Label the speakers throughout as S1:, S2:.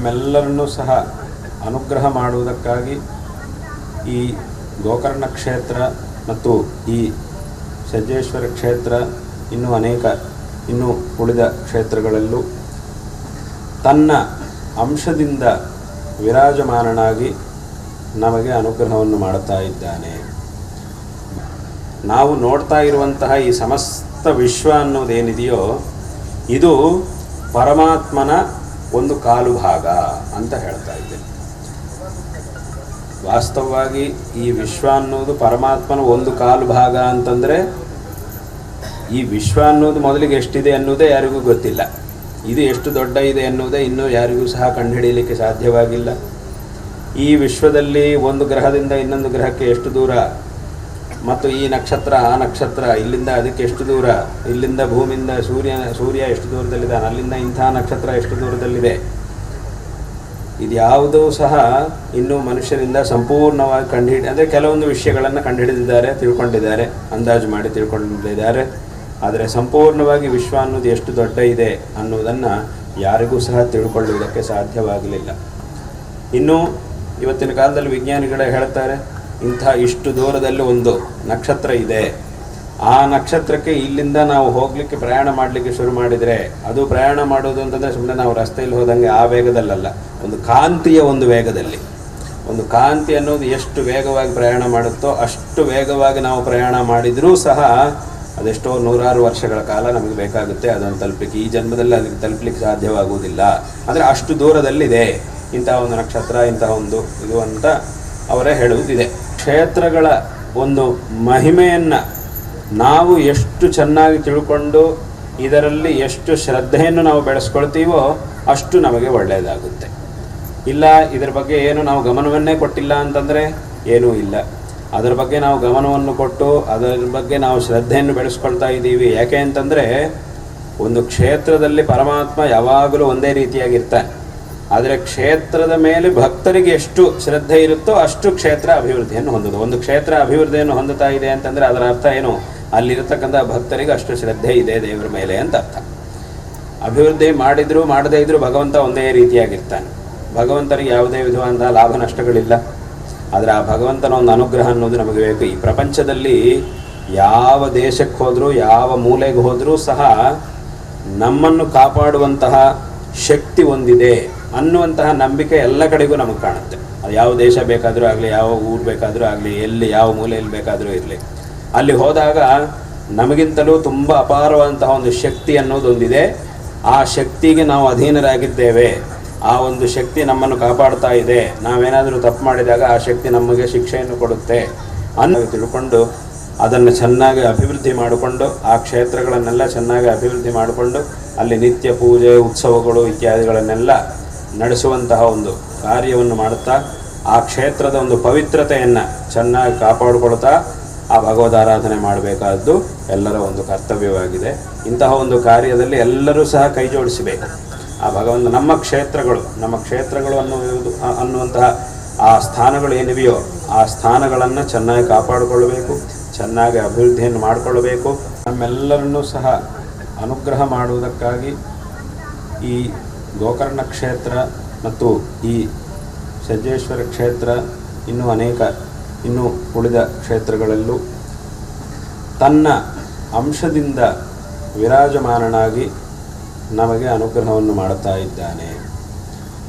S1: ನಮ್ಮೆಲ್ಲರನ್ನೂ ಸಹ ಅನುಗ್ರಹ ಮಾಡುವುದಕ್ಕಾಗಿ ಈ ಗೋಕರ್ಣ ಕ್ಷೇತ್ರ ಮತ್ತು ಈ ಸಜ್ಜೇಶ್ವರ ಕ್ಷೇತ್ರ ಇನ್ನೂ ಉಳಿದ ಕ್ಷೇತ್ರಗಳಲ್ಲೂ ತನ್ನ ಅಂಶದಿಂದ ವಿರಾಜಮಾನನಾಗಿ ನಮಗೆ ಅನುಗ್ರಹವನ್ನು ಮಾಡುತ್ತಾ ಇದ್ದಾನೆ. ನಾವು ನೋಡ್ತಾ ಇರುವಂತಹ ಈ ಸಮಸ್ತ ವಿಶ್ವ ಅನ್ನೋದೇನಿದೆಯೋ ಇದು ಪರಮಾತ್ಮನ ಒಂದು ಕಾಲು ಭಾಗ ಅಂತ ಹೇಳ್ತಾ ಇದ್ದೇನೆ. ವಾಸ್ತವವಾಗಿ ಈ ವಿಶ್ವ ಅನ್ನೋದು ಪರಮಾತ್ಮನ ಒಂದು ಕಾಲು ಭಾಗ ಅಂತಂದರೆ ಈ ವಿಶ್ವ ಅನ್ನೋದು ಮೊದಲಿಗೆ ಎಷ್ಟಿದೆ ಅನ್ನೋದೇ ಯಾರಿಗೂ ಗೊತ್ತಿಲ್ಲ. ಇದು ಎಷ್ಟು ದೊಡ್ಡ ಇದೆ ಅನ್ನೋದೇ ಇನ್ನೂ ಯಾರಿಗೂ ಸಹ ಕಂಡುಹಿಡಿಯಲಿಕ್ಕೆ ಸಾಧ್ಯವಾಗಿಲ್ಲ. ಈ ವಿಶ್ವದಲ್ಲಿ ಒಂದು ಗ್ರಹದಿಂದ ಇನ್ನೊಂದು ಗ್ರಹಕ್ಕೆ ಎಷ್ಟು ದೂರ, ಮತ್ತು ಈ ನಕ್ಷತ್ರ ಆ ನಕ್ಷತ್ರ ಇಲ್ಲಿಂದ ಅದಕ್ಕೆ ಎಷ್ಟು ದೂರ, ಇಲ್ಲಿಂದ ಭೂಮಿಯಿಂದ ಸೂರ್ಯ ಎಷ್ಟು ದೂರದಲ್ಲಿದೆ, ಅಲ್ಲಿಂದ ಇಂಥ ನಕ್ಷತ್ರ ಎಷ್ಟು ದೂರದಲ್ಲಿದೆ, ಇದ್ಯಾವುದೂ ಸಹ ಇನ್ನೂ ಮನುಷ್ಯರಿಂದ ಸಂಪೂರ್ಣವಾಗಿ ಅಂದರೆ ಕೆಲವೊಂದು ವಿಷಯಗಳನ್ನು ಕಂಡುಹಿಡಿದಿದ್ದಾರೆ, ತಿಳ್ಕೊಂಡಿದ್ದಾರೆ, ಅಂದಾಜು ಮಾಡಿ ತಿಳ್ಕೊಂಡಿದ್ದಾರೆ. ಆದರೆ ಸಂಪೂರ್ಣವಾಗಿ ವಿಶ್ವ ಅನ್ನೋದು ಎಷ್ಟು ದೊಡ್ಡ ಇದೆ ಅನ್ನೋದನ್ನು ಯಾರಿಗೂ ಸಹ ತಿಳ್ಕೊಳ್ಳುವುದಕ್ಕೆ ಸಾಧ್ಯವಾಗಲಿಲ್ಲ. ಇನ್ನು ಇವತ್ತಿನ ಕಾಲದಲ್ಲಿ ವಿಜ್ಞಾನಿಗಳೇ ಹೇಳ್ತಾರೆ, ಇಷ್ಟು ದೂರದಲ್ಲಿ ಒಂದು ನಕ್ಷತ್ರ ಇದೆ, ಆ ನಕ್ಷತ್ರಕ್ಕೆ ಇಲ್ಲಿಂದ ನಾವು ಹೋಗಲಿಕ್ಕೆ ಪ್ರಯಾಣ ಮಾಡಲಿಕ್ಕೆ ಶುರು ಮಾಡಿದರೆ, ಅದು ಪ್ರಯಾಣ ಮಾಡೋದು ಅಂತಂದರೆ ಸುಮ್ಮನೆ ನಾವು ರಸ್ತೆಯಲ್ಲಿ ಹೋದಂಗೆ ಆ ವೇಗದಲ್ಲಲ್ಲ, ಒಂದು ಕಾಂತಿಯ ಒಂದು ವೇಗದಲ್ಲಿ. ಒಂದು ಕಾಂತಿ ಅನ್ನೋದು ಎಷ್ಟು ವೇಗವಾಗಿ ಪ್ರಯಾಣ ಮಾಡುತ್ತೋ ಅಷ್ಟು ವೇಗವಾಗಿ ನಾವು ಪ್ರಯಾಣ ಮಾಡಿದರೂ ಸಹ ಅದೆಷ್ಟೋ ನೂರಾರು ವರ್ಷಗಳ ಕಾಲ ನಮಗೆ ಬೇಕಾಗುತ್ತೆ ಅದನ್ನು ತಲುಪಲಿಕ್ಕೆ. ಈ ಜನ್ಮದಲ್ಲಿ ಅದಕ್ಕೆ ತಲುಪಲಿಕ್ಕೆ ಸಾಧ್ಯವಾಗುವುದಿಲ್ಲ. ಅಂದರೆ ಅಷ್ಟು ದೂರದಲ್ಲಿದೆ ಇಂಥ ಒಂದು ನಕ್ಷತ್ರ, ಇಂಥ ಒಂದು ಇದು ಅಂತ ಅವರೇ ಹೇಳುವುದಿದೆ. ಕ್ಷೇತ್ರಗಳ ಒಂದು ಮಹಿಮೆಯನ್ನು ನಾವು ಎಷ್ಟು ಚೆನ್ನಾಗಿ ತಿಳ್ಕೊಂಡು ಇದರಲ್ಲಿ ಎಷ್ಟು ಶ್ರದ್ಧೆಯನ್ನು ನಾವು ಬೆಳೆಸ್ಕೊಳ್ತೀವೋ ಅಷ್ಟು ನಮಗೆ ಒಳ್ಳೆಯದಾಗುತ್ತೆ. ಇಲ್ಲ ಇದರ ಬಗ್ಗೆ ಏನು ನಾವು ಗಮನವನ್ನೇ ಕೊಟ್ಟಿಲ್ಲ ಅಂತಂದರೆ ಏನೂ ಇಲ್ಲ. ಅದರ ಬಗ್ಗೆ ನಾವು ಗಮನವನ್ನು ಕೊಟ್ಟು ಅದರ ಬಗ್ಗೆ ನಾವು ಶ್ರದ್ಧೆಯನ್ನು ಬೆಳೆಸ್ಕೊಳ್ತಾ ಇದ್ದೀವಿ. ಯಾಕೆ ಅಂತಂದರೆ ಒಂದು ಕ್ಷೇತ್ರದಲ್ಲಿ ಪರಮಾತ್ಮ ಯಾವಾಗಲೂ ಒಂದೇ ರೀತಿಯಾಗಿರ್ತಾನೆ. ಆದರೆ ಕ್ಷೇತ್ರದ ಮೇಲೆ ಭಕ್ತರಿಗೆ ಎಷ್ಟು ಶ್ರದ್ಧೆ ಇರುತ್ತೋ ಅಷ್ಟು ಕ್ಷೇತ್ರ ಅಭಿವೃದ್ಧಿಯನ್ನು ಹೊಂದೋದು. ಒಂದು ಕ್ಷೇತ್ರ ಅಭಿವೃದ್ಧಿಯನ್ನು ಹೊಂದುತ್ತಾ ಇದೆ ಅಂತಂದರೆ ಅದರ ಅರ್ಥ ಏನು, ಅಲ್ಲಿರತಕ್ಕಂಥ ಭಕ್ತರಿಗೆ ಅಷ್ಟು ಶ್ರದ್ಧೆ ಇದೆ ದೇವರ ಮೇಲೆ ಅಂತ ಅರ್ಥ. ಅಭಿವೃದ್ಧಿ ಮಾಡಿದರೂ ಮಾಡದೇ ಇದ್ದರೂ ಭಗವಂತ ಒಂದೇ ರೀತಿಯಾಗಿರ್ತಾನೆ. ಭಗವಂತನಿಗೆ ಯಾವುದೇ ವಿಧವಾದ ಲಾಭ ನಷ್ಟಗಳಿಲ್ಲ. ಆದರೆ ಆ ಭಗವಂತನ ಒಂದು ಅನುಗ್ರಹ ಅನ್ನೋದು ನಮಗೆ ಬೇಕು. ಈ ಪ್ರಪಂಚದಲ್ಲಿ ಯಾವ ದೇಶಕ್ಕೆ ಹೋದರೂ ಯಾವ ಮೂಲೆಗೆ ಹೋದರೂ ಸಹ ನಮ್ಮನ್ನು ಕಾಪಾಡುವಂತಹ ಶಕ್ತಿ ಒಂದಿದೆ ಅನ್ನುವಂತಹ ನಂಬಿಕೆ ಎಲ್ಲ ಕಡೆಗೂ ನಮಗೆ ಕಾಣುತ್ತೆ. ಅದು ಯಾವ ದೇಶ ಬೇಕಾದರೂ ಆಗಲಿ, ಯಾವ ಊರು ಬೇಕಾದರೂ ಆಗಲಿ, ಎಲ್ಲಿ ಯಾವ ಮೂಲೆಯಲ್ಲಿ ಬೇಕಾದರೂ ಇರಲಿ, ಅಲ್ಲಿ ಹೋದಾಗ ನಮಗಿಂತಲೂ ತುಂಬ ಅಪಾರವಾದಂತಹ ಒಂದು ಶಕ್ತಿ ಅನ್ನೋದೊಂದಿದೆ. ಆ ಶಕ್ತಿಗೆ ನಾವು ಅಧೀನರಾಗಿದ್ದೇವೆ. ಆ ಒಂದು ಶಕ್ತಿ ನಮ್ಮನ್ನು ಕಾಪಾಡ್ತಾ ಇದೆ. ನಾವೇನಾದರೂ ತಪ್ಪು ಮಾಡಿದಾಗ ಆ ಶಕ್ತಿ ನಮಗೆ ಶಿಕ್ಷೆಯನ್ನು ಕೊಡುತ್ತೆ ಅನ್ನೋ ತಿಳ್ಕೊಂಡು ಅದನ್ನು ಚೆನ್ನಾಗಿ ಅಭಿವೃದ್ಧಿ ಮಾಡಿಕೊಂಡು ಆ ಕ್ಷೇತ್ರಗಳನ್ನೆಲ್ಲ ಚೆನ್ನಾಗಿ ಅಭಿವೃದ್ಧಿ ಮಾಡಿಕೊಂಡು ಅಲ್ಲಿ ನಿತ್ಯ ಪೂಜೆ ಉತ್ಸವಗಳು ಇತ್ಯಾದಿಗಳನ್ನೆಲ್ಲ ನಡೆಸುವಂತಹ ಒಂದು ಕಾರ್ಯವನ್ನು ಮಾಡುತ್ತಾ ಆ ಕ್ಷೇತ್ರದ ಒಂದು ಪವಿತ್ರತೆಯನ್ನು ಚೆನ್ನಾಗಿ ಕಾಪಾಡಿಕೊಳ್ತಾ ಆ ಭಗವದಾರಾಧನೆ ಮಾಡಬೇಕಾದ್ದು ಎಲ್ಲರ ಒಂದು ಕರ್ತವ್ಯವಾಗಿದೆ. ಇಂತಹ ಒಂದು ಕಾರ್ಯದಲ್ಲಿ ಎಲ್ಲರೂ ಸಹ ಕೈ ಜೋಡಿಸಬೇಕು. ಆ ಭಗವಂತ ನಮ್ಮ ಕ್ಷೇತ್ರಗಳು ಅನ್ನುವಂತಹ ಆ ಸ್ಥಾನಗಳು ಏನಿವೆಯೋ ಆ ಸ್ಥಾನಗಳನ್ನು ಚೆನ್ನಾಗಿ ಕಾಪಾಡಿಕೊಳ್ಳಬೇಕು, ಚೆನ್ನಾಗಿ ಅಭಿವೃದ್ಧಿಯನ್ನು ಮಾಡಿಕೊಳ್ಳಬೇಕು. ನಮ್ಮೆಲ್ಲರನ್ನೂ ಸಹ ಅನುಗ್ರಹ ಮಾಡುವುದಕ್ಕಾಗಿ ಈ ಗೋಕರ್ಣ ಕ್ಷೇತ್ರ ಮತ್ತು ಈ ಸಜ್ಜೇಶ್ವರ ಕ್ಷೇತ್ರ ಇನ್ನೂ ಉಳಿದ ಕ್ಷೇತ್ರಗಳಲ್ಲೂ ತನ್ನ ಅಂಶದಿಂದ ವಿರಾಜಮಾನನಾಗಿ ನಮಗೆ ಅನುಗ್ರಹವನ್ನು ಮಾಡುತ್ತಾ ಇದ್ದಾನೆ.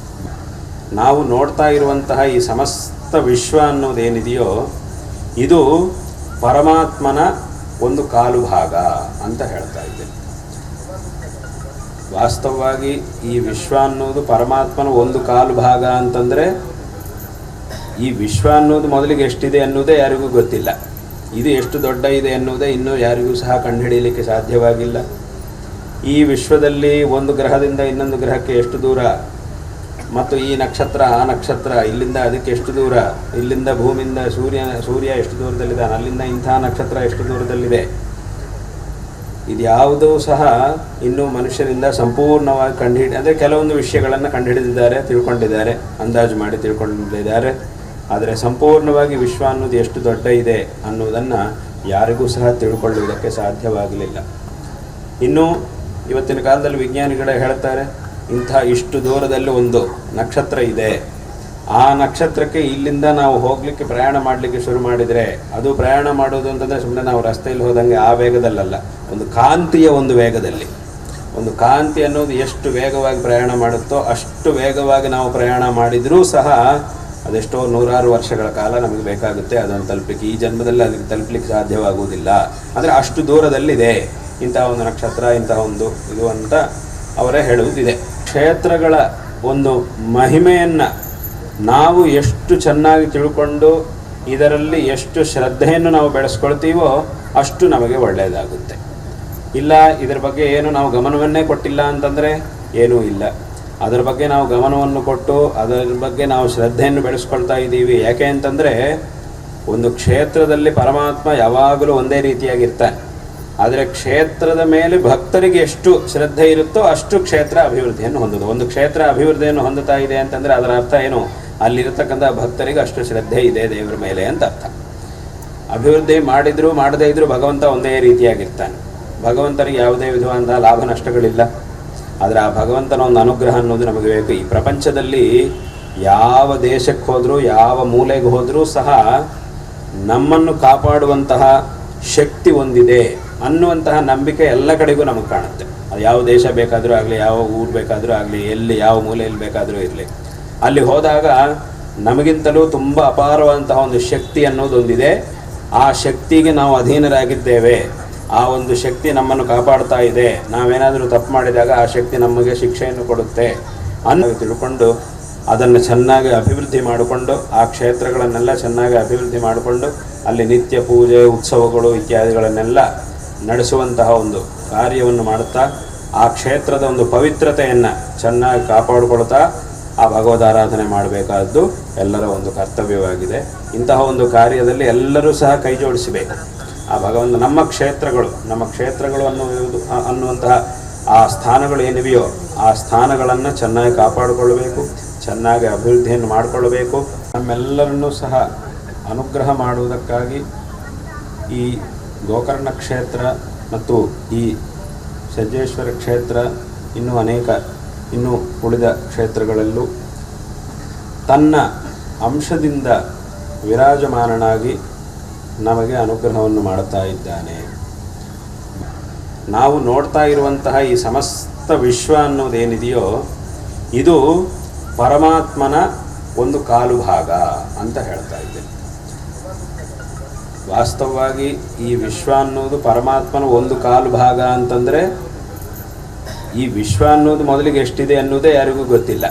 S1: ನಾವು ನೋಡ್ತಾ ಇರುವಂತಹ ಈ ಸಮಸ್ತ ವಿಶ್ವ ಅನ್ನೋದೇನಿದೆಯೋ ಇದು ಪರಮಾತ್ಮನ ಒಂದು ಕಾಲು ಭಾಗ ಅಂತ ಹೇಳ್ತಾ ಇದ್ದೇನೆ. ವಾಸ್ತವವಾಗಿ ಈ ವಿಶ್ವ ಅನ್ನೋದು ಪರಮಾತ್ಮನ ಒಂದು ಕಾಲು ಭಾಗ ಅಂತಂದರೆ ಈ ವಿಶ್ವ ಅನ್ನೋದು ಮೊದಲಿಗೆ ಎಷ್ಟಿದೆ ಅನ್ನೋದೇ ಯಾರಿಗೂ ಗೊತ್ತಿಲ್ಲ. ಇದು ಎಷ್ಟು ದೊಡ್ಡ ಇದೆ ಅನ್ನೋದೇ ಇನ್ನೂ ಯಾರಿಗೂ ಸಹ ಕಂಡುಹಿಡಿಯಲಿಕ್ಕೆ ಸಾಧ್ಯವಾಗಿಲ್ಲ. ಈ ವಿಶ್ವದಲ್ಲಿ ಒಂದು ಗ್ರಹದಿಂದ ಇನ್ನೊಂದು ಗ್ರಹಕ್ಕೆ ಎಷ್ಟು ದೂರ, ಮತ್ತು ಈ ನಕ್ಷತ್ರ ಆ ನಕ್ಷತ್ರ ಇಲ್ಲಿಂದ ಅದಕ್ಕೆ ಎಷ್ಟು ದೂರ, ಇಲ್ಲಿಂದ ಭೂಮಿಯಿಂದ ಸೂರ್ಯ ಎಷ್ಟು ದೂರದಲ್ಲಿದೆ, ಅಲ್ಲಿಂದ ಇಂಥ ನಕ್ಷತ್ರ ಎಷ್ಟು ದೂರದಲ್ಲಿದೆ, ಇದ್ಯಾವುದೂ ಸಹ ಇನ್ನೂ ಮನುಷ್ಯರಿಂದ ಸಂಪೂರ್ಣವಾಗಿ ಅಂದರೆ ಕೆಲವೊಂದು ವಿಷಯಗಳನ್ನು ಕಂಡುಹಿಡಿದಿದ್ದಾರೆ, ತಿಳ್ಕೊಂಡಿದ್ದಾರೆ, ಅಂದಾಜು ಮಾಡಿ ತಿಳ್ಕೊಂಡಿದ್ದಾರೆ. ಆದರೆ ಸಂಪೂರ್ಣವಾಗಿ ವಿಶ್ವ ಅನ್ನೋದು ಎಷ್ಟು ದೊಡ್ಡ ಇದೆ ಅನ್ನೋದನ್ನು ಯಾರಿಗೂ ಸಹ ತಿಳ್ಕೊಳ್ಳುವುದಕ್ಕೆ ಸಾಧ್ಯವಾಗಲಿಲ್ಲ. ಇನ್ನು ಇವತ್ತಿನ ಕಾಲದಲ್ಲಿ ವಿಜ್ಞಾನಿಗಳೇ ಹೇಳ್ತಾರೆ, ಇಂಥ ಇಷ್ಟು ದೂರದಲ್ಲಿ ಒಂದು ನಕ್ಷತ್ರ ಇದೆ, ಆ ನಕ್ಷತ್ರಕ್ಕೆ ಇಲ್ಲಿಂದ ನಾವು ಹೋಗಲಿಕ್ಕೆ ಪ್ರಯಾಣ ಮಾಡಲಿಕ್ಕೆ ಶುರು ಮಾಡಿದರೆ, ಅದು ಪ್ರಯಾಣ ಮಾಡೋದು ಅಂತಂದರೆ ಸುಮ್ಮನೆ ನಾವು ರಸ್ತೆಯಲ್ಲಿ ಹೋದಂಗೆ ಆ ವೇಗದಲ್ಲಲ್ಲ, ಒಂದು ಕಾಂತಿಯ ಒಂದು ವೇಗದಲ್ಲಿ. ಒಂದು ಕಾಂತಿ ಅನ್ನೋದು ಎಷ್ಟು ವೇಗವಾಗಿ ಪ್ರಯಾಣ ಮಾಡುತ್ತೋ ಅಷ್ಟು ವೇಗವಾಗಿ ನಾವು ಪ್ರಯಾಣ ಮಾಡಿದರೂ ಸಹ ಅದೆಷ್ಟೋ ನೂರಾರು ವರ್ಷಗಳ ಕಾಲ ನಮಗೆ ಬೇಕಾಗುತ್ತೆ ಅದನ್ನು ತಲುಪಲಿಕ್ಕೆ. ಈ ಜನ್ಮದಲ್ಲಿ ಅದಕ್ಕೆ ತಲುಪಲಿಕ್ಕೆ ಸಾಧ್ಯವಾಗುವುದಿಲ್ಲ. ಅಂದರೆ ಅಷ್ಟು ದೂರದಲ್ಲಿದೆ ಇಂತಹ ಒಂದು ನಕ್ಷತ್ರ, ಇಂತಹ ಒಂದು ಇದು ಅಂತ ಅವರೇ ಹೇಳುವುದಿದೆ. ಕ್ಷೇತ್ರಗಳ ಒಂದು ಮಹಿಮೆಯನ್ನು ನಾವು ಎಷ್ಟು ಚೆನ್ನಾಗಿ ತಿಳ್ಕೊಂಡು ಇದರಲ್ಲಿ ಎಷ್ಟು ಶ್ರದ್ಧೆಯನ್ನು ನಾವು ಬೆಳೆಸ್ಕೊಳ್ತೀವೋ ಅಷ್ಟು ನಮಗೆ ಒಳ್ಳೆಯದಾಗುತ್ತೆ. ಇಲ್ಲ ಇದರ ಬಗ್ಗೆ ಏನು ನಾವು ಗಮನವನ್ನೇ ಕೊಟ್ಟಿಲ್ಲ ಅಂತಂದರೆ ಏನೂ ಇಲ್ಲ. ಅದರ ಬಗ್ಗೆ ನಾವು ಗಮನವನ್ನು ಕೊಟ್ಟು ಅದರ ಬಗ್ಗೆ ನಾವು ಶ್ರದ್ಧೆಯನ್ನು ಬೆಳೆಸ್ಕೊಳ್ತಾ ಇದ್ದೀವಿ. ಯಾಕೆ ಅಂತಂದರೆ ಒಂದು ಕ್ಷೇತ್ರದಲ್ಲಿ ಪರಮಾತ್ಮ ಯಾವಾಗಲೂ ಒಂದೇ ರೀತಿಯಾಗಿರ್ತಾನೆ. ಆದರೆ ಕ್ಷೇತ್ರದ ಮೇಲೆ ಭಕ್ತರಿಗೆ ಎಷ್ಟು ಶ್ರದ್ಧೆ ಇರುತ್ತೋ ಅಷ್ಟು ಕ್ಷೇತ್ರ ಅಭಿವೃದ್ಧಿಯನ್ನು ಹೊಂದೋದು. ಒಂದು ಕ್ಷೇತ್ರ ಅಭಿವೃದ್ಧಿಯನ್ನು ಹೊಂದುತ್ತಾ ಇದೆ ಅಂತಂದರೆ ಅದರ ಅರ್ಥ ಏನು, ಅಲ್ಲಿರತಕ್ಕಂಥ ಭಕ್ತರಿಗೆ ಅಷ್ಟು ಶ್ರದ್ಧೆ ಇದೆ ದೇವರ ಮೇಲೆ ಅಂತ ಅರ್ಥ. ಅಭಿವೃದ್ಧಿ ಮಾಡಿದರೂ ಮಾಡದೇ ಇದ್ದರೂ ಭಗವಂತ ಒಂದೇ ರೀತಿಯಾಗಿರ್ತಾನೆ. ಭಗವಂತನಿಗೆ ಯಾವುದೇ ವಿಧವಾದ ಲಾಭ ನಷ್ಟಗಳಿಲ್ಲ. ಆದರೆ ಆ ಭಗವಂತನ ಒಂದು ಅನುಗ್ರಹ ಅನ್ನೋದು ನಮಗೆ ಬೇಕು. ಈ ಪ್ರಪಂಚದಲ್ಲಿ ಯಾವ ದೇಶಕ್ಕೆ ಹೋದರೂ ಯಾವ ಮೂಲೆಗೆ ಹೋದರೂ ಸಹ ನಮ್ಮನ್ನು ಕಾಪಾಡುವಂತಹ ಶಕ್ತಿ ಒಂದಿದೆ ಅನ್ನುವಂತಹ ನಂಬಿಕೆ ಎಲ್ಲ ಕಡೆಗೂ ನಮಗೆ ಕಾಣುತ್ತೆ. ಅದು ಯಾವ ದೇಶ ಬೇಕಾದರೂ ಆಗಲಿ, ಯಾವ ಊರು ಬೇಕಾದರೂ ಆಗಲಿ, ಎಲ್ಲಿ ಯಾವ ಮೂಲೆಯಲ್ಲಿ ಬೇಕಾದರೂ ಇರಲಿ, ಅಲ್ಲಿ ಹೋದಾಗ ನಮಗಿಂತಲೂ ತುಂಬ ಅಪಾರವಾದಂತಹ ಒಂದು ಶಕ್ತಿ ಅನ್ನೋದೊಂದಿದೆ. ಆ ಶಕ್ತಿಗೆ ನಾವು ಅಧೀನರಾಗಿದ್ದೇವೆ. ಆ ಒಂದು ಶಕ್ತಿ ನಮ್ಮನ್ನು ಕಾಪಾಡ್ತಾ ಇದೆ. ನಾವೇನಾದರೂ ತಪ್ಪು ಮಾಡಿದಾಗ ಆ ಶಕ್ತಿ ನಮಗೆ ಶಿಕ್ಷೆಯನ್ನು ಕೊಡುತ್ತೆ ಅನ್ನೋ ತಿಳ್ಕೊಂಡು ಅದನ್ನು ಚೆನ್ನಾಗಿ ಅಭಿವೃದ್ಧಿ ಮಾಡಿಕೊಂಡು ಆ ಕ್ಷೇತ್ರಗಳನ್ನೆಲ್ಲ ಚೆನ್ನಾಗಿ ಅಭಿವೃದ್ಧಿ ಮಾಡಿಕೊಂಡು ಅಲ್ಲಿ ನಿತ್ಯ ಪೂಜೆ ಉತ್ಸವಗಳು ಇತ್ಯಾದಿಗಳನ್ನೆಲ್ಲ ನಡೆಸುವಂತಹ ಒಂದು ಕಾರ್ಯವನ್ನು ಮಾಡುತ್ತಾ ಆ ಕ್ಷೇತ್ರದ ಒಂದು ಪವಿತ್ರತೆಯನ್ನು ಚೆನ್ನಾಗಿ ಕಾಪಾಡಿಕೊಳ್ತಾ ಆ ಭಗವದಾರಾಧನೆ ಮಾಡಬೇಕಾದ್ದು ಎಲ್ಲರ ಒಂದು ಕರ್ತವ್ಯವಾಗಿದೆ. ಇಂತಹ ಒಂದು ಕಾರ್ಯದಲ್ಲಿ ಎಲ್ಲರೂ ಸಹ ಕೈ ಜೋಡಿಸಬೇಕು. ಆ ಭಗವಂತ ನಮ್ಮ ಕ್ಷೇತ್ರಗಳು ಅನ್ನುವಂತಹ ಆ ಸ್ಥಾನಗಳು ಏನಿವೆಯೋ ಆ ಸ್ಥಾನಗಳನ್ನು ಚೆನ್ನಾಗಿ ಕಾಪಾಡಿಕೊಳ್ಳಬೇಕು, ಚೆನ್ನಾಗಿ ಅಭಿವೃದ್ಧಿಯನ್ನು ಮಾಡಿಕೊಳ್ಳಬೇಕು. ನಮ್ಮೆಲ್ಲರನ್ನೂ ಸಹ ಅನುಗ್ರಹ ಮಾಡುವುದಕ್ಕಾಗಿ ಈ ಗೋಕರ್ಣ ಕ್ಷೇತ್ರ ಮತ್ತು ಈ ಸಜ್ಜೇಶ್ವರ ಕ್ಷೇತ್ರ ಇನ್ನೂ ಉಳಿದ ಕ್ಷೇತ್ರಗಳಲ್ಲೂ ತನ್ನ ಅಂಶದಿಂದ ವಿರಾಜಮಾನನಾಗಿ ನಮಗೆ ಅನುಗ್ರಹವನ್ನು ಮಾಡುತ್ತಾ ಇದ್ದಾನೆ. ನಾವು ನೋಡ್ತಾ ಇರುವಂತಹ ಈ ಸಮಸ್ತ ವಿಶ್ವ ಅನ್ನೋದೇನಿದೆಯೋ ಇದು ಪರಮಾತ್ಮನ ಒಂದು ಕಾಲು ಭಾಗ ಅಂತ ಹೇಳ್ತಾ ಇದ್ದೇನೆ. ವಾಸ್ತವವಾಗಿ ಈ ವಿಶ್ವ ಅನ್ನೋದು ಪರಮಾತ್ಮನ ಒಂದು ಕಾಲು ಭಾಗ ಅಂತಂದರೆ ಈ ವಿಶ್ವ ಅನ್ನೋದು ಮೊದಲಿಗೆ ಎಷ್ಟಿದೆ ಅನ್ನೋದೇ ಯಾರಿಗೂ ಗೊತ್ತಿಲ್ಲ.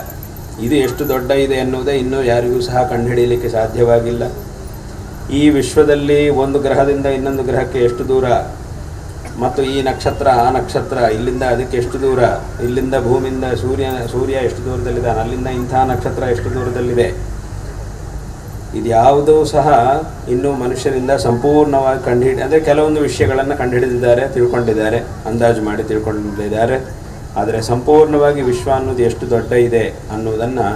S1: ಇದು ಎಷ್ಟು ದೊಡ್ಡ ಇದೆ ಅನ್ನೋದೇ ಇನ್ನೂ ಯಾರಿಗೂ ಸಹ ಕಂಡುಹಿಡಿಯಲಿಕ್ಕೆ ಸಾಧ್ಯವಾಗಿಲ್ಲ. ಈ ವಿಶ್ವದಲ್ಲಿ ಒಂದು ಗ್ರಹದಿಂದ ಇನ್ನೊಂದು ಗ್ರಹಕ್ಕೆ ಎಷ್ಟು ದೂರ, ಮತ್ತು ಈ ನಕ್ಷತ್ರ ಆ ನಕ್ಷತ್ರ ಇಲ್ಲಿಂದ ಅದಕ್ಕೆ ಎಷ್ಟು ದೂರ, ಇಲ್ಲಿಂದ ಭೂಮಿಯಿಂದ ಸೂರ್ಯ ಎಷ್ಟು ದೂರದಲ್ಲಿದ್ದಾನೆ, ಅಲ್ಲಿಂದ ಇಂಥ ನಕ್ಷತ್ರ ಎಷ್ಟು ದೂರದಲ್ಲಿದೆ, ಇದ್ಯಾವುದೂ ಸಹ ಇನ್ನೂ ಮನುಷ್ಯರಿಂದ ಸಂಪೂರ್ಣವಾಗಿ ಅಂದರೆ ಕೆಲವೊಂದು ವಿಷಯಗಳನ್ನು ಕಂಡುಹಿಡಿದಿದ್ದಾರೆ, ತಿಳ್ಕೊಂಡಿದ್ದಾರೆ, ಅಂದಾಜು ಮಾಡಿ ತಿಳ್ಕೊಂಡಿದ್ದಾರೆ. ಆದರೆ ಸಂಪೂರ್ಣವಾಗಿ ವಿಶ್ವ ಅನ್ನೋದು ಎಷ್ಟು ದೊಡ್ಡ ಇದೆ ಅನ್ನೋದನ್ನು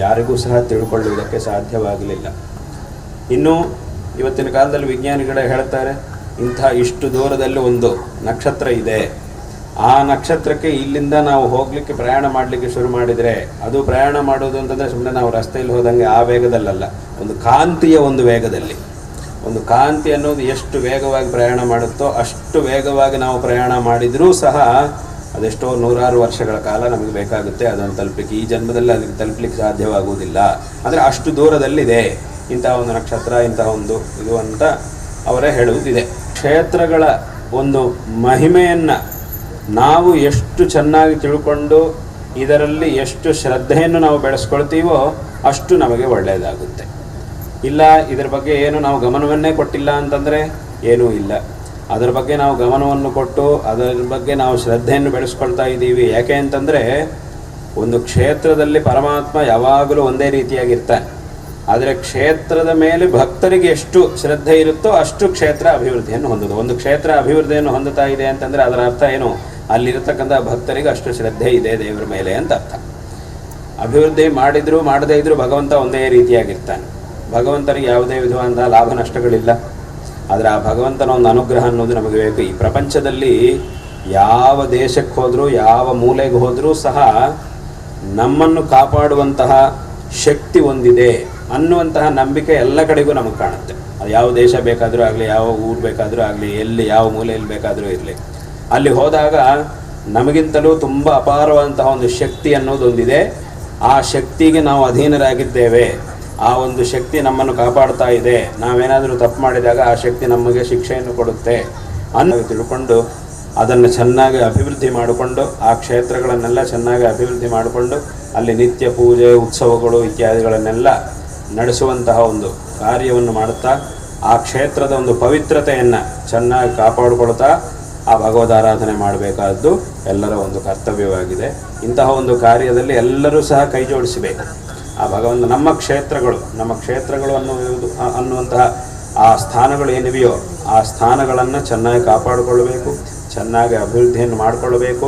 S1: ಯಾರಿಗೂ ಸಹ ತಿಳ್ಕೊಳ್ಳುವುದಕ್ಕೆ ಸಾಧ್ಯವಾಗಲಿಲ್ಲ. ಇನ್ನು ಇವತ್ತಿನ ಕಾಲದಲ್ಲಿ ವಿಜ್ಞಾನಿಗಳೇ ಹೇಳ್ತಾರೆ, ಇಂಥ ಇಷ್ಟು ದೂರದಲ್ಲಿ ಒಂದು ನಕ್ಷತ್ರ ಇದೆ, ಆ ನಕ್ಷತ್ರಕ್ಕೆ ಇಲ್ಲಿಂದ ನಾವು ಹೋಗಲಿಕ್ಕೆ ಪ್ರಯಾಣ ಮಾಡಲಿಕ್ಕೆ ಶುರು ಮಾಡಿದರೆ, ಅದು ಪ್ರಯಾಣ ಮಾಡೋದು ಅಂತಂದರೆ ಸುಮ್ಮನೆ ನಾವು ರಸ್ತೆಯಲ್ಲಿ ಹೋದಂಗೆ ಆ ವೇಗದಲ್ಲಲ್ಲ, ಒಂದು ಕಾಂತಿಯ ಒಂದು ವೇಗದಲ್ಲಿ. ಒಂದು ಕಾಂತಿ ಅನ್ನೋದು ಎಷ್ಟು ವೇಗವಾಗಿ ಪ್ರಯಾಣ ಮಾಡುತ್ತೋ ಅಷ್ಟು ವೇಗವಾಗಿ ನಾವು ಪ್ರಯಾಣ ಮಾಡಿದರೂ ಸಹ ಅದೆಷ್ಟೋ ನೂರಾರು ವರ್ಷಗಳ ಕಾಲ ನಮಗೆ ಬೇಕಾಗುತ್ತೆ ಅದನ್ನು ತಲುಪಲಿಕ್ಕೆ. ಈ ಜನ್ಮದಲ್ಲಿ ಅದಕ್ಕೆ ತಲುಪಲಿಕ್ಕೆ ಸಾಧ್ಯವಾಗುವುದಿಲ್ಲ. ಅಂದರೆ ಅಷ್ಟು ದೂರದಲ್ಲಿದೆ ಇಂತಹ ಒಂದು ನಕ್ಷತ್ರ, ಇಂತಹ ಒಂದು ಇದು ಅಂತ ಅವರೇ ಹೇಳುವುದಿದೆ. ಕ್ಷೇತ್ರಗಳ ಒಂದು ಮಹಿಮೆಯನ್ನು ನಾವು ಎಷ್ಟು ಚೆನ್ನಾಗಿ ತಿಳ್ಕೊಂಡು ಇದರಲ್ಲಿ ಎಷ್ಟು ಶ್ರದ್ಧೆಯನ್ನು ನಾವು ಬೆಳೆಸ್ಕೊಳ್ತೀವೋ ಅಷ್ಟು ನಮಗೆ ಒಳ್ಳೆಯದಾಗುತ್ತೆ. ಇಲ್ಲ ಇದರ ಬಗ್ಗೆ ಏನು ನಾವು ಗಮನವನ್ನೇ ಕೊಟ್ಟಿಲ್ಲ ಅಂತಂದರೆ ಏನೂ ಇಲ್ಲ. ಅದರ ಬಗ್ಗೆ ನಾವು ಗಮನವನ್ನು ಕೊಟ್ಟು ಅದರ ಬಗ್ಗೆ ನಾವು ಶ್ರದ್ಧೆಯನ್ನು ಬೆಳೆಸ್ಕೊಳ್ತಾ ಇದ್ದೀವಿ. ಯಾಕೆ ಅಂತಂದರೆ ಒಂದು ಕ್ಷೇತ್ರದಲ್ಲಿ ಪರಮಾತ್ಮ ಯಾವಾಗಲೂ ಒಂದೇ ರೀತಿಯಾಗಿರ್ತಾನೆ. ಆದರೆ ಕ್ಷೇತ್ರದ ಮೇಲೆ ಭಕ್ತರಿಗೆ ಎಷ್ಟು ಶ್ರದ್ಧೆ ಇರುತ್ತೋ ಅಷ್ಟು ಕ್ಷೇತ್ರ ಅಭಿವೃದ್ಧಿಯನ್ನು ಹೊಂದೋದು. ಒಂದು ಕ್ಷೇತ್ರ ಅಭಿವೃದ್ಧಿಯನ್ನು ಹೊಂದುತ್ತಾ ಇದೆ ಅಂತಂದರೆ ಅದರ ಅರ್ಥ ಏನು, ಅಲ್ಲಿರತಕ್ಕಂಥ ಭಕ್ತರಿಗೆ ಅಷ್ಟು ಶ್ರದ್ಧೆ ಇದೆ ದೇವರ ಮೇಲೆ ಅಂತ ಅರ್ಥ. ಅಭಿವೃದ್ಧಿ ಮಾಡಿದರೂ ಮಾಡದೇ ಇದ್ದರೂ ಭಗವಂತ ಒಂದೇ ರೀತಿಯಾಗಿರ್ತಾನೆ. ಭಗವಂತನಿಗೆ ಯಾವುದೇ ವಿಧವಾದ ಲಾಭ ನಷ್ಟಗಳಿಲ್ಲ. ಆದರೆ ಆ ಭಗವಂತನ ಒಂದು ಅನುಗ್ರಹ ಅನ್ನೋದು ನಮಗೆ ಬೇಕು. ಈ ಪ್ರಪಂಚದಲ್ಲಿ ಯಾವ ದೇಶಕ್ಕೆ ಹೋದರೂ ಯಾವ ಮೂಲೆಗೆ ಹೋದರೂ ಸಹ ನಮ್ಮನ್ನು ಕಾಪಾಡುವಂತಹ ಶಕ್ತಿ ಒಂದಿದೆ ಅನ್ನುವಂತಹ ನಂಬಿಕೆ ಎಲ್ಲ ಕಡೆಗೂ ನಮಗೆ ಕಾಣುತ್ತೆ. ಅದು ಯಾವ ದೇಶ ಬೇಕಾದರೂ ಆಗಲಿ, ಯಾವ ಊರು ಬೇಕಾದರೂ ಆಗಲಿ, ಎಲ್ಲಿ ಯಾವ ಮೂಲೆಯಲ್ಲಿ ಬೇಕಾದರೂ ಇರಲಿ, ಅಲ್ಲಿ ಹೋದಾಗ ನಮಗಿಂತಲೂ ತುಂಬ ಅಪಾರವಾದಂತಹ ಒಂದು ಶಕ್ತಿ ಅನ್ನೋದೊಂದಿದೆ. ಆ ಶಕ್ತಿಗೆ ನಾವು ಅಧೀನರಾಗಿದ್ದೇವೆ. ಆ ಒಂದು ಶಕ್ತಿ ನಮ್ಮನ್ನು ಕಾಪಾಡ್ತಾ ಇದೆ. ನಾವೇನಾದರೂ ತಪ್ಪು ಮಾಡಿದಾಗ ಆ ಶಕ್ತಿ ನಮಗೆ ಶಿಕ್ಷೆಯನ್ನು ಕೊಡುತ್ತೆ ಅನ್ನೋ ತಿಳ್ಕೊಂಡು ಅದನ್ನು ಚೆನ್ನಾಗಿ ಅಭಿವೃದ್ಧಿ ಮಾಡಿಕೊಂಡು, ಆ ಕ್ಷೇತ್ರಗಳನ್ನೆಲ್ಲ ಚೆನ್ನಾಗಿ ಅಭಿವೃದ್ಧಿ ಮಾಡಿಕೊಂಡು ಅಲ್ಲಿ ನಿತ್ಯ ಪೂಜೆ, ಉತ್ಸವಗಳು ಇತ್ಯಾದಿಗಳನ್ನೆಲ್ಲ ನಡೆಸುವಂತಹ ಒಂದು ಕಾರ್ಯವನ್ನು ಮಾಡುತ್ತಾ ಆ ಕ್ಷೇತ್ರದ ಒಂದು ಪವಿತ್ರತೆಯನ್ನು ಚೆನ್ನಾಗಿ ಕಾಪಾಡಿಕೊಳ್ತಾ ಆ ಭಗವದಾರಾಧನೆ ಮಾಡಬೇಕಾದ್ದು ಎಲ್ಲರ ಒಂದು ಕರ್ತವ್ಯವಾಗಿದೆ. ಇಂತಹ ಒಂದು ಕಾರ್ಯದಲ್ಲಿ ಎಲ್ಲರೂ ಸಹ ಕೈ ಜೋಡಿಸಬೇಕು. ಆ ಭಗವಂತ ನಮ್ಮ ಕ್ಷೇತ್ರಗಳು ಅನ್ನುವಂತಹ ಆ ಸ್ಥಾನಗಳು ಏನಿವೆಯೋ ಆ ಸ್ಥಾನಗಳನ್ನು ಚೆನ್ನಾಗಿ ಕಾಪಾಡಿಕೊಳ್ಳಬೇಕು, ಚೆನ್ನಾಗಿ ಅಭಿವೃದ್ಧಿಯನ್ನು ಮಾಡಿಕೊಳ್ಳಬೇಕು.